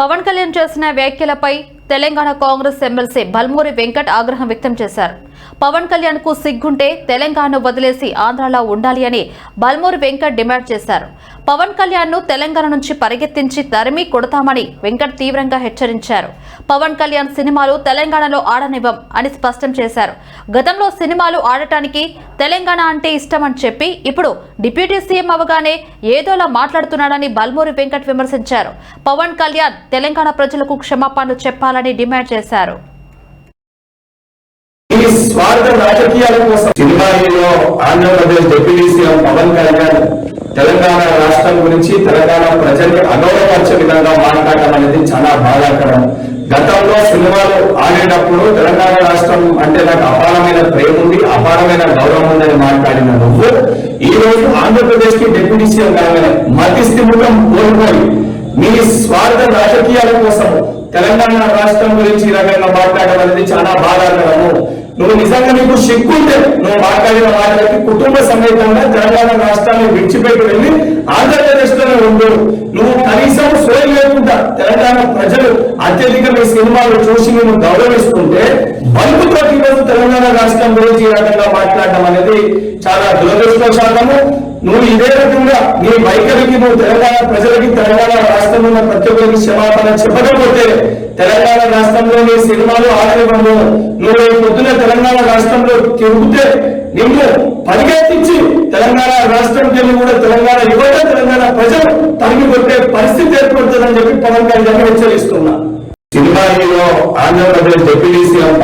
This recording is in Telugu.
పవన్ కళ్యాణ్ చేసిన వ్యాఖ్యలపై తెలంగాణ కాంగ్రెస్ ఎమ్మెల్సీ బల్మూరి వెంకట్ ఆగ్రహం వ్యక్తం చేశారు. పవన్ కళ్యాణ్ కు సిగ్గుంటే తెలంగాణను వదిలేసి ఆంధ్రాలో ఉండాలి అని బల్మూరి వెంకట్ డిమాండ్ చేశారు. పవన్ కళ్యాణ్ ను తెలంగాణ నుంచి పరిగెత్తించి తరిమి కొడతామని వెంకట్ తీవ్రంగా హెచ్చరించారు. పవన్ కళ్యాణ్ సినిమాలు తెలంగాణలో ఆడనివ్వం అని స్పష్టం చేశారు. గతంలో సినిమాలు ఆడటానికి తెలంగాణ అంటే ఇష్టమని చెప్పి ఇప్పుడు డిప్యూటీ సీఎం అవగానే ఏదోలా మాట్లాడుతున్నాడని బల్మూరి వెంకట్ విమర్శించారు. పవన్ కళ్యాణ్ తెలంగాణ ప్రజలకు క్షమాపణలు చెప్పాలని డిమాండ్ చేశారు. ఈ స్వార్థ రాజకీయాల కోసం cinema hero Andhra Pradesh deputy CM Pawan Kalyan Telangana రాష్ట్రం గురించి తెలంగాణ ప్రజలకు అగౌరవపరిచే విధంగా మాట్లాడడం అనేది చాలా బాధాకరం. గతంలో సినిమాలు ఆడేటప్పుడు తెలంగాణ రాష్ట్రం అంటే నాకు అపారమైన ప్రేమ ఉంది, అపారమైన గౌరవం ఉందని మాట్లాడిన నువ్వు ఈ రోజు ఆంధ్రప్రదేశ్ కి డిప్యూటీ సీఎం కాగానే మతి స్థిమితం కోల్పోయి మీ స్వార్థ రాజకీయాల కోసం తెలంగాణ రాష్ట్రం గురించి ఈ రకంగా మాట్లాడడం అనేది చాలా బాధాకరము. నువ్వు నిజంగా నీకు సిగ్గుంటే నువ్వు మాట్లాడిన మాటలకి కుటుంబ సమేతంగా తెలంగాణ రాష్ట్రాన్ని విడిచిపెట్టి వెళ్ళి ఆంధ్రప్రదేశ్ లోనే ఉండు. నువ్వు కనీసం సోయి లేకుండా తెలంగాణ ప్రజలు అత్యధికంగా సినిమాలు చూసి నువ్వు గౌరవిస్తుంటే బల్బుతో ఈరోజు తెలంగాణ రాష్ట్రం గురించి ఈ రకంగా మాట్లాడడం అనేది చాలా దురదృష్టవశాతము. నువ్వు ఇదే రకంగా నీ వైఖరికి నువ్వు తెలంగాణ ప్రజలకి తెలంగాణ రాష్ట్రంలో ఉన్న ప్రతి ఒక్కరికి క్షమాపణ చెప్పకపోతే తెలంగాణ రాష్ట్రంలోని సినిమాలు ఆడనివ్వము. నువ్వు పొద్దున తెలంగాణ రాష్ట్రంలో తిరుగుతే నిన్ను పరిగెత్తించి తెలంగాణ రాష్ట్రంకి వెళ్ళి కూడా తెలంగాణ యువత తెలంగాణ ప్రజలు తరిగి కొట్టే పరిస్థితి ఏర్పడుతుందని చెప్పి పవన్ కళ్యాణ్ హెచ్చరిస్తున్నా. Cinema hero Andhra Pradesh deputy CM